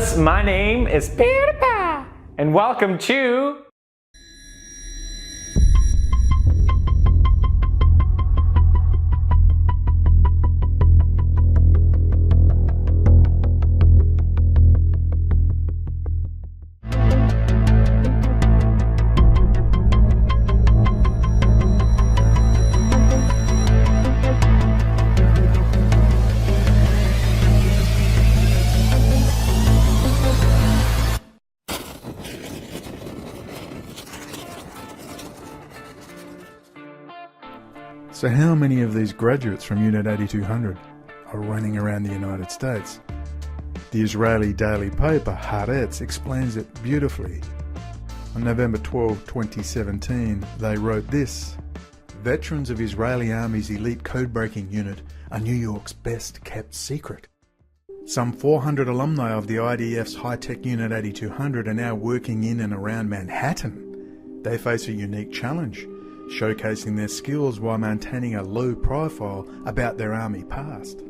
journalists, my name is PewDiePie, and welcome to So how many of these graduates from Unit 8200 are running around the United States? The Israeli daily paper Haaretz explains it beautifully. On November 12, 2017, they wrote this: "Veterans of Israeli Army's elite code-breaking unit are New York's best-kept secret. Some 400 alumni of the IDF's high-tech Unit 8200 are now working in and around Manhattan. They face a unique challenge, showcasing their skills while maintaining a low profile about their army past."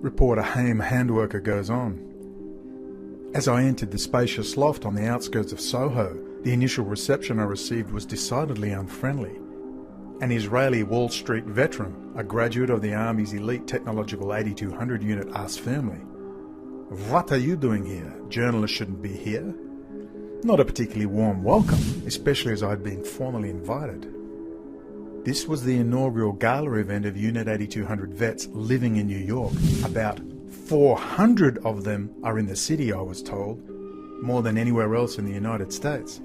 Reporter Haim Handwerker goes on. "As I entered the spacious loft on the outskirts of Soho, the initial reception I received was decidedly unfriendly. An Israeli Wall Street veteran, a graduate of the Army's elite technological 8200 unit, asked firmly, 'What are you doing here? Journalists shouldn't be here.' Not a particularly warm welcome, especially as I'd been formally invited." This was the inaugural gala event of Unit 8200 vets living in New York. About 400 of them are in the city, I was told, more than anywhere else in the United States.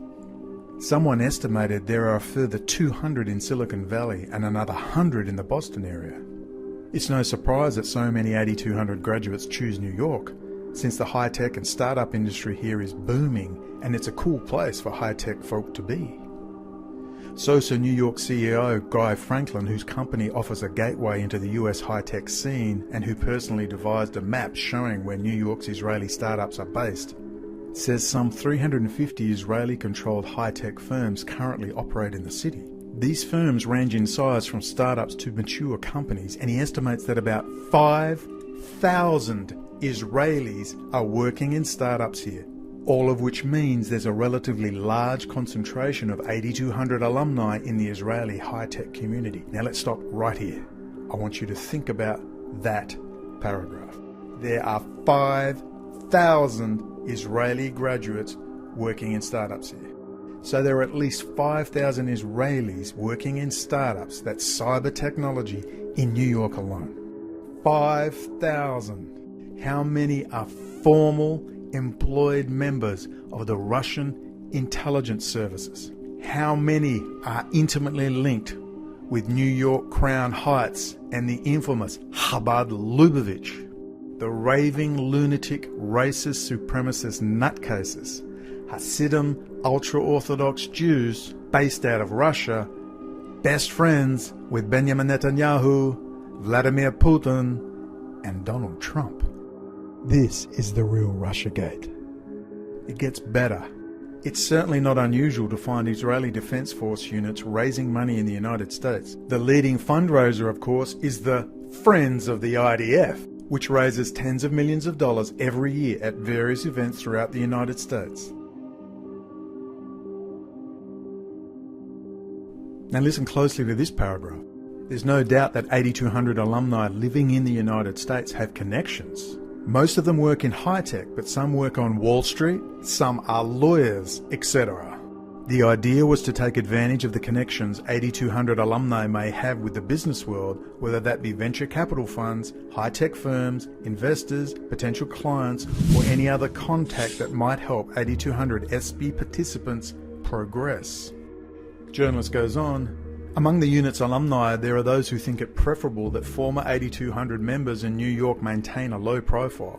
Someone estimated there are a further 200 in Silicon Valley and another 100 in the Boston area. It's no surprise that so many 8200 graduates choose New York, since the high-tech and startup industry here is booming and it's a cool place for high-tech folk to be. SOSA New York CEO Guy Franklin, whose company offers a gateway into the US high-tech scene and who personally devised a map showing where New York's Israeli startups are based, says some 350 Israeli-controlled high-tech firms currently operate in the city. These firms range in size from startups to mature companies, and he estimates that about 5,000 Israelis are working in startups here. All of which means there's a relatively large concentration of 8200 alumni in the Israeli high-tech community. Now let's stop right here. I want you to think about that paragraph. There are 5,000 Israeli graduates working in startups here. So there are at least 5,000 Israelis working in startups, that's cyber technology, in New York alone. 5,000. How many are formal employed members of the Russian intelligence services? How many are intimately linked with New York Crown Heights and the infamous Chabad Lubavitch, the raving lunatic racist supremacist nutcases, Hasidim ultra-Orthodox Jews based out of Russia, best friends with Benjamin Netanyahu, Vladimir Putin, and Donald Trump? This is the real Russiagate. It gets better. It's certainly not unusual to find Israeli Defense Force units raising money in the United States. The leading fundraiser, of course, is the Friends of the IDF, which raises tens of millions of dollars every year at various events throughout the United States. Now listen closely to this paragraph. There's no doubt that 8200 alumni living in the United States have connections. Most of them work in high-tech, but some work on Wall Street, some are lawyers, etc. The idea was to take advantage of the connections 8200 alumni may have with the business world, whether that be venture capital funds, high-tech firms, investors, potential clients, or any other contact that might help 8200 SB participants progress. Journalist goes on, among the unit's alumni, there are those who think it preferable that former 8200 members in New York maintain a low profile,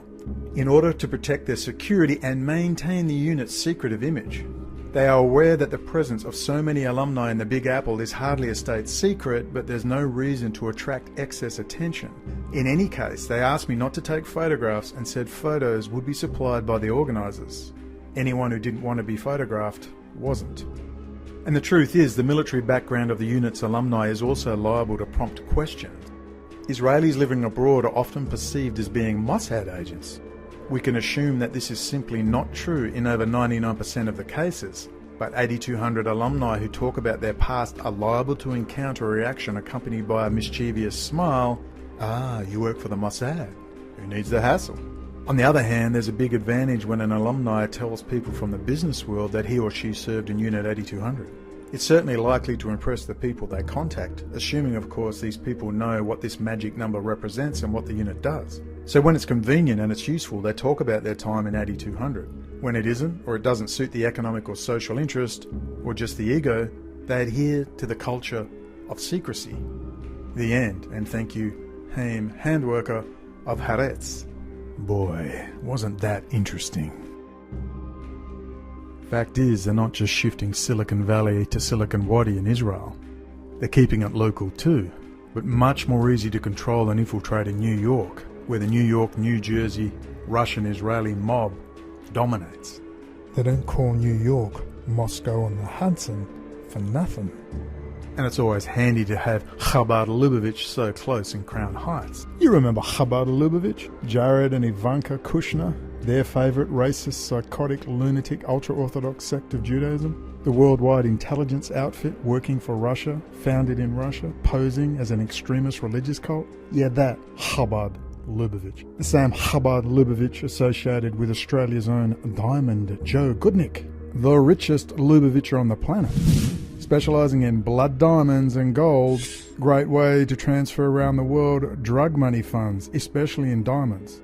in order to protect their security and maintain the unit's secretive image. They are aware that the presence of so many alumni in the Big Apple is hardly a state secret, but there's no reason to attract excess attention. In any case, they asked me not to take photographs and said photos would be supplied by the organisers. Anyone who didn't want to be photographed wasn't. And the truth is, the military background of the unit's alumni is also liable to prompt questions. Israelis living abroad are often perceived as being Mossad agents. We can assume that this is simply not true in over 99% of the cases, but 8,200 alumni who talk about their past are liable to encounter a reaction accompanied by a mischievous smile. Ah, you work for the Mossad. Who needs the hassle? On the other hand, there's a big advantage when an alumni tells people from the business world that he or she served in Unit 8,200. It's certainly likely to impress the people they contact, assuming of course these people know what this magic number represents and what the unit does. So when it's convenient and it's useful, they talk about their time in 8,200. When it isn't, or it doesn't suit the economic or social interest, or just the ego, they adhere to the culture of secrecy. The end, and thank you, Haim, handworker of Haaretz. Boy, wasn't that interesting. Fact is, they're not just shifting Silicon Valley to Silicon Wadi in Israel. They're keeping it local too, but much more easy to control and infiltrate in New York, where the New York, New Jersey, Russian-Israeli mob dominates. They don't call New York Moscow on the Hudson for nothing. And it's always handy to have Chabad Lubavitch so close in Crown Heights. You remember Chabad Lubavitch? Jared and Ivanka Kushner? Their favourite racist, psychotic, lunatic, ultra-Orthodox sect of Judaism? The worldwide intelligence outfit working for Russia, founded in Russia, posing as an extremist religious cult? Yeah, that Chabad Lubavitch. The same Chabad Lubavitch associated with Australia's own Diamond Joe Goodnick, the richest Lubavitcher on the planet. Specialising in blood diamonds and gold, great way to transfer around the world drug money funds, especially in diamonds.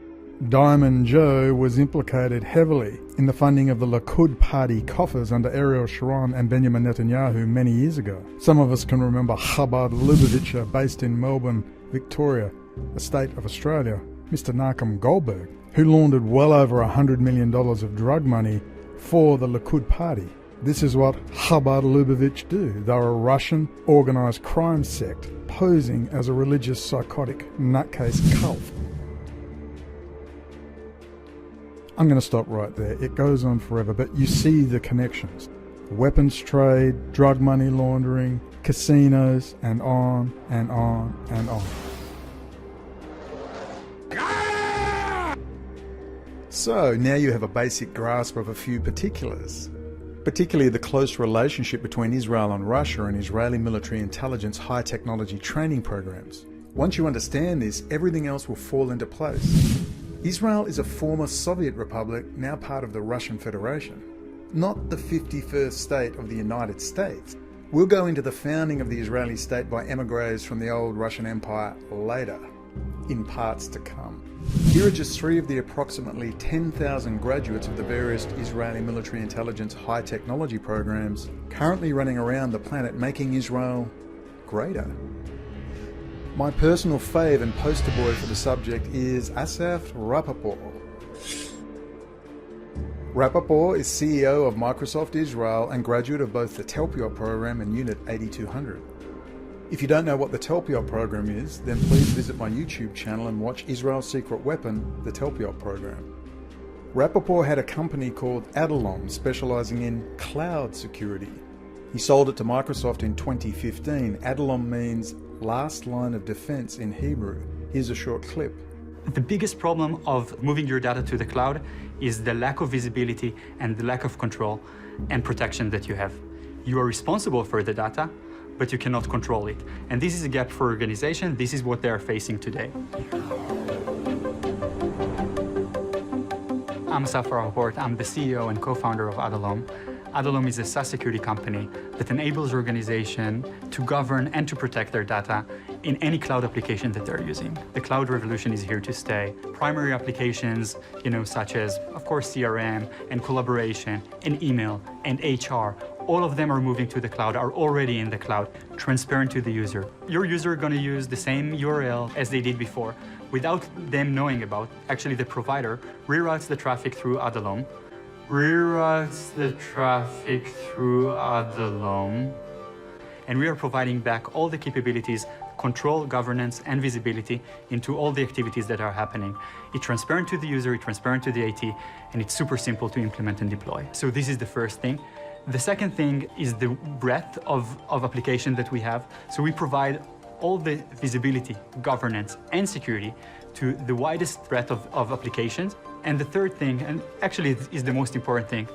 Diamond Joe was implicated heavily in the funding of the Likud party coffers under Ariel Sharon and Benjamin Netanyahu many years ago. Some of us can remember Chabad Lubavitcher based in Melbourne, Victoria, the state of Australia, Mr. Nachum Goldberg, who laundered well over $100 million of drug money for the Likud party. This is what Chabad Lubavitch do. They're a Russian organised crime sect posing as a religious psychotic nutcase cult. I'm going to stop right there. It goes on forever, but you see the connections. Weapons trade, drug money laundering, casinos, and on and on and on. So now you have a basic grasp of a few particulars, particularly the close relationship between Israel and Russia and Israeli military intelligence high technology training programs. Once you understand this, everything else will fall into place. Israel is a former Soviet republic, now part of the Russian Federation, not the 51st state of the United States. We'll go into the founding of the Israeli state by emigres from the old Russian Empire later, in parts to come. Here are just three of the approximately 10,000 graduates of the various Israeli military intelligence high technology programs currently running around the planet making Israel greater. My personal fave and poster boy for the subject is Assaf Rappaport. Rappaport is CEO of Microsoft Israel and graduate of both the Talpiot Program and Unit 8,200. If you don't know what the Talpiot Program is, then please visit my YouTube channel and watch Israel's secret weapon, the Talpiot Program. Rappaport had a company called Adalom, specializing in cloud security. He sold it to Microsoft in 2015. Adalom means last line of defense in Hebrew. Here's a short clip. The biggest problem of moving your data to the cloud is the lack of visibility and the lack of control and protection that you have. You are responsible for the data, but you cannot control it. And this is a gap for organizations. This is what they are facing today. I'm Assaf Rappaport. I'm the CEO and co-founder of Adalom. Adalom is a SaaS security company that enables organizations to govern and to protect their data in any cloud application that they're using. The cloud revolution is here to stay. Primary applications, such as, of course, CRM and collaboration and email and HR, all of them are moving to the cloud, are already in the cloud, transparent to the user. Your user is going to use the same URL as they did before without them knowing about. Actually, the provider reroutes the traffic through Adalom, and we are providing back all the capabilities, control, governance, and visibility into all the activities that are happening. It's transparent to the user, it's transparent to the IT, and it's super simple to implement and deploy. So this is the first thing. The second thing is the breadth of application that we have. So we provide all the visibility, governance, and security to the widest breadth of applications. And the third thing, and actually it is the most important thing,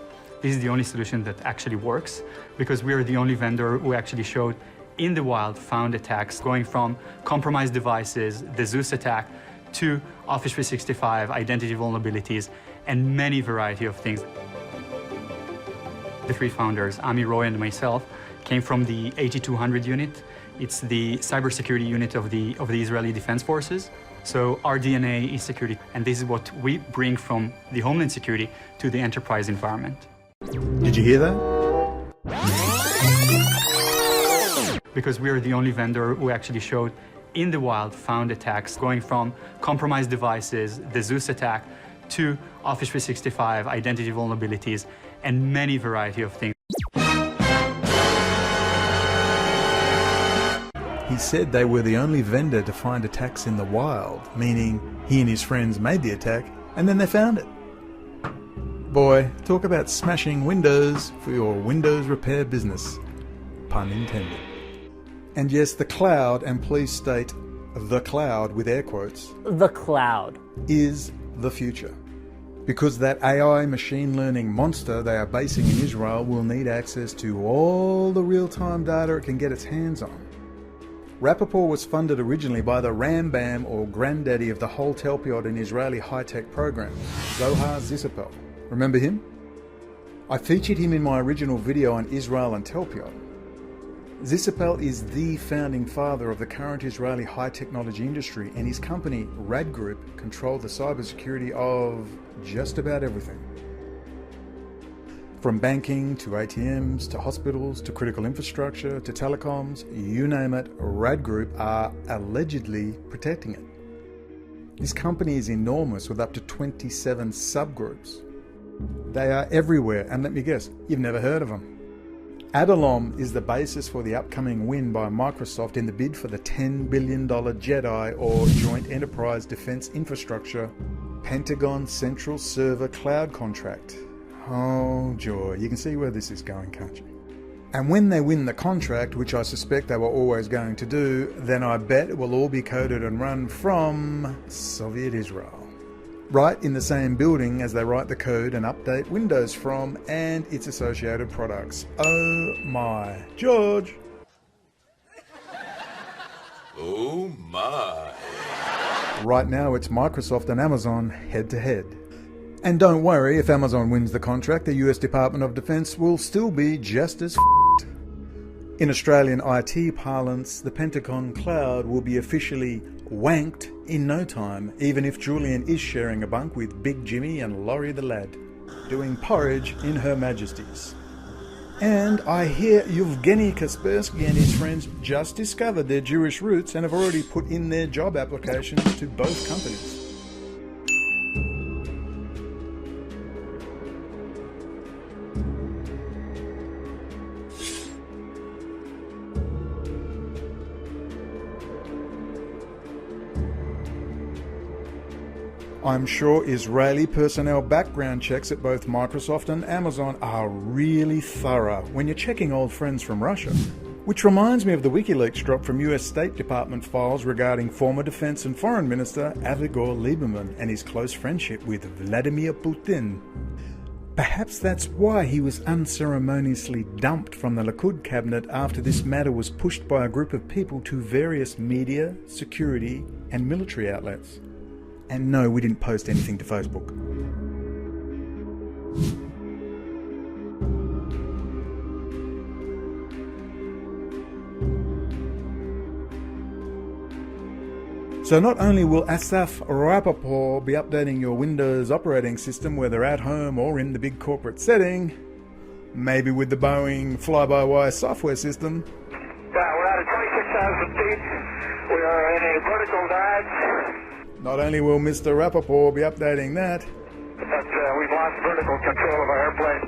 this is the only solution that actually works, because we are the only vendor who actually showed in the wild found attacks going from compromised devices, the Zeus attack, to Office 365, identity vulnerabilities, and many variety of things. The three founders, Ami, Roy, and myself, came from the 8200 unit. It's the cybersecurity unit of the Israeli Defense Forces. So our DNA is security, and this is what we bring from the Homeland Security to the enterprise environment. Did you hear that? Because we are the only vendor who actually showed in the wild found attacks going from compromised devices, the Zeus attack, to Office 365, identity vulnerabilities, and many variety of things. He said they were the only vendor to find attacks in the wild, meaning he and his friends made the attack and then they found it. Boy, talk about smashing windows for your Windows repair business. Pun intended. And yes, the cloud, and please state the cloud with air quotes, The cloud. is the future. Because that AI machine learning monster they are basing in Israel will need access to all the real-time data it can get its hands on. Rappaport was funded originally by the Rambam, or granddaddy of the whole Talpiot and Israeli high-tech program, Zohar Zissapel. Remember him? I featured him in my original video on Israel and Talpiot. Zissapel is the founding father of the current Israeli high-technology industry, and his company, Rad Group, controlled the cybersecurity of just about everything. From banking to ATMs to hospitals to critical infrastructure to telecoms, you name it, Rad Group are allegedly protecting it. This company is enormous with up to 27 subgroups. They are everywhere, and let me guess, you've never heard of them. Adalom is the basis for the upcoming win by Microsoft in the bid for the $10 billion JEDI, or Joint Enterprise Defense Infrastructure, Pentagon Central Server Cloud contract. Oh joy, you can see where this is going, can't you? And when they win the contract, which I suspect they were always going to do, then I bet it will all be coded and run from Soviet Israel. Right in the same building as they write the code and update Windows from, and its associated products. Oh my. George! Oh my. Right now it's Microsoft and Amazon head to head. And don't worry, if Amazon wins the contract, the US Department of Defense will still be just as f***ed. In Australian IT parlance, the Pentagon Cloud will be officially wanked in no time, even if Julian is sharing a bunk with Big Jimmy and Laurie the lad, doing porridge in Her Majesty's. And I hear Yevgeny Kaspersky and his friends just discovered their Jewish roots and have already put in their job applications to both companies. I'm sure Israeli personnel background checks at both Microsoft and Amazon are really thorough when you're checking old friends from Russia. Which reminds me of the WikiLeaks drop from US State Department files regarding former Defense and Foreign Minister Avigdor Lieberman and his close friendship with Vladimir Putin. Perhaps that's why he was unceremoniously dumped from the Likud cabinet after this matter was pushed by a group of people to various media, security and military outlets. And no, we didn't post anything to Facebook. So not only will Assaf Rappaport be updating your Windows operating system whether at home or in the big corporate setting, maybe with the Boeing fly-by-wire software system. We're out at 26,000 feet. We are in a vertical dive. Not only will Mr. Rappaport be updating that, But we've lost vertical control of our airplane.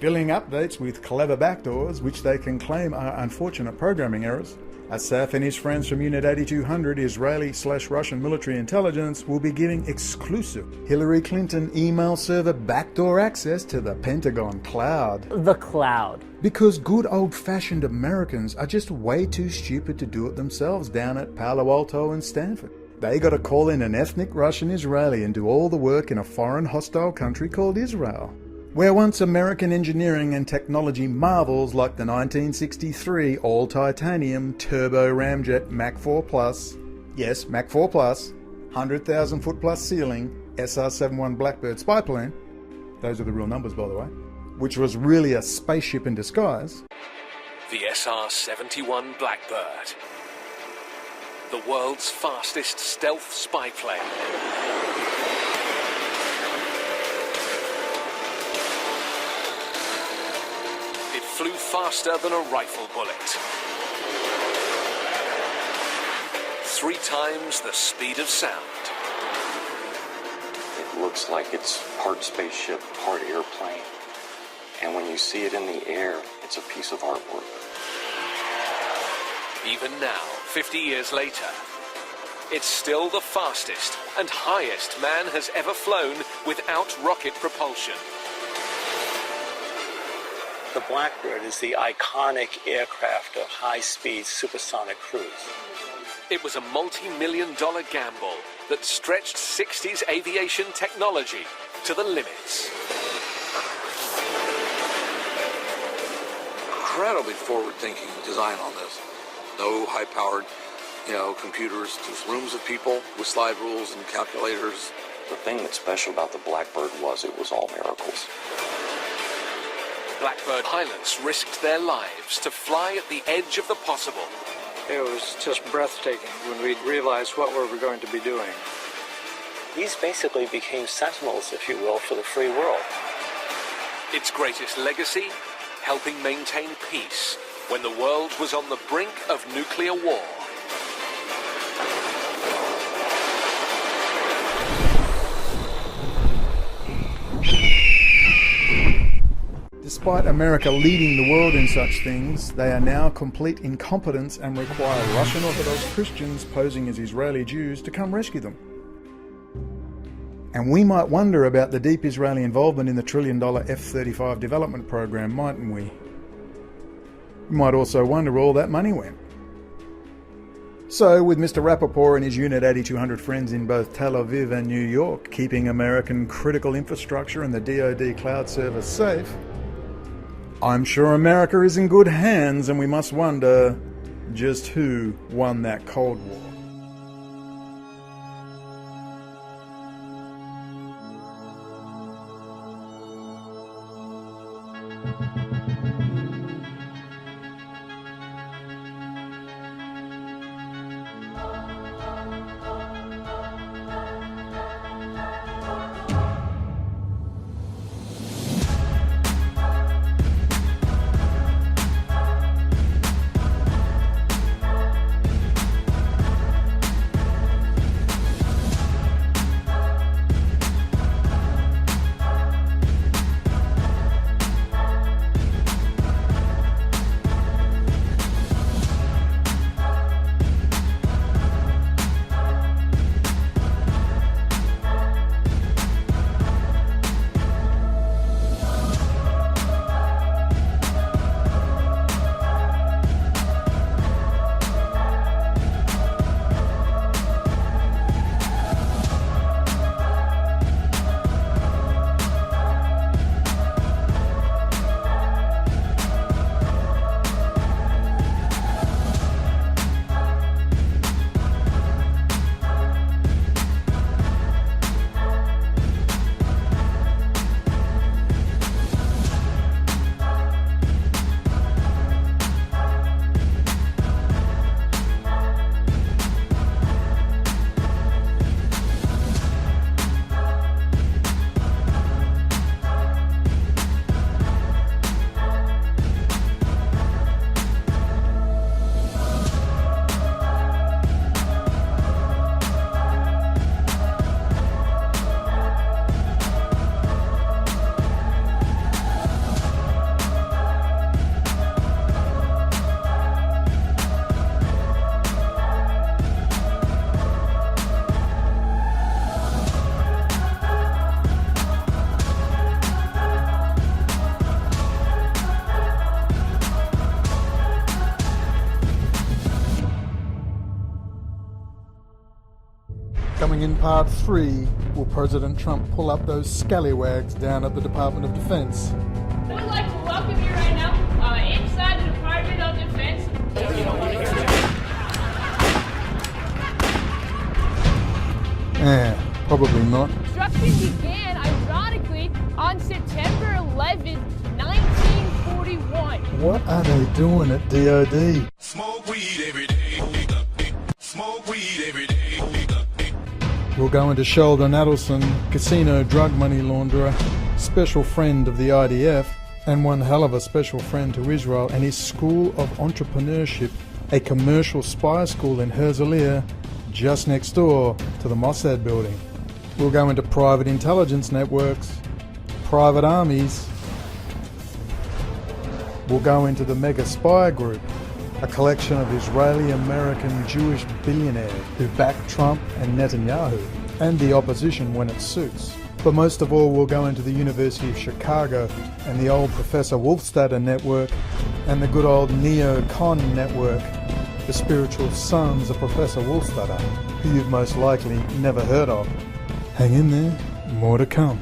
filling updates with clever backdoors, which they can claim are unfortunate programming errors. Assaf and his friends from Unit 8200 Israeli/Russian military intelligence will be giving exclusive Hillary Clinton email server backdoor access to the Pentagon Cloud. The cloud. Because good old-fashioned Americans are just way too stupid to do it themselves down at Palo Alto and Stanford. They got to call in an ethnic Russian Israeli and do all the work in a foreign hostile country called Israel, where once American engineering and technology marvels like the 1963 all-titanium turbo ramjet Mach 4 Plus, yes, Mach 4 Plus, 100,000 foot plus ceiling SR-71 Blackbird spy plane, those are the real numbers by the way, which was really a spaceship in disguise. The SR-71 Blackbird, the world's fastest stealth spy plane. It flew faster than a rifle bullet. 3 times the speed of sound. It looks like it's part spaceship, part airplane. And when you see it in the air, it's a piece of artwork. Even now, 50 years later, it's still the fastest and highest man has ever flown without rocket propulsion. The Blackbird is the iconic aircraft of high-speed supersonic cruise. It was a multi-million-dollar gamble that stretched 60s aviation technology to the limits. Incredibly forward-thinking design on this. No high-powered, computers, just rooms of people with slide rules and calculators. The thing that's special about the Blackbird was it was all miracles. Blackbird pilots risked their lives to fly at the edge of the possible. It was just breathtaking when we realized what we were going to be doing. These basically became sentinels, if you will, for the free world. Its greatest legacy, helping maintain peace when the world was on the brink of nuclear war. Despite America leading the world in such things, they are now complete incompetence and require Russian Orthodox Christians posing as Israeli Jews to come rescue them. And we might wonder about the deep Israeli involvement in the $1 trillion F-35 development program, mightn't we? We might also wonder where all that money went. So, with Mr. Rappaport and his Unit 8200 friends in both Tel Aviv and New York keeping American critical infrastructure and the DoD cloud service safe, I'm sure America is in good hands, and we must wonder just who won that Cold War. Coming in part 3, will President Trump pull up those scallywags down at the Department of Defense? I would like to welcome you right now inside the Department of Defense. Probably not. Construction began, ironically, on September 11th, 1941. What are they doing at DOD? Smoke weed every day. Smoke weed every day. We'll go into Sheldon Adelson, casino drug money launderer, special friend of the IDF, and one hell of a special friend to Israel and his school of entrepreneurship, a commercial spy school in Herzliya, just next door to the Mossad building. We'll go into private intelligence networks, private armies. We'll go into the mega spy group, a collection of Israeli-American Jewish billionaires who back Trump and Netanyahu, and the opposition when it suits. But most of all, we'll go into the University of Chicago and the old Professor Wolfstadter network and the good old Neo-Con network, the spiritual sons of Professor Wolfstadter, who you've most likely never heard of. Hang in there, more to come.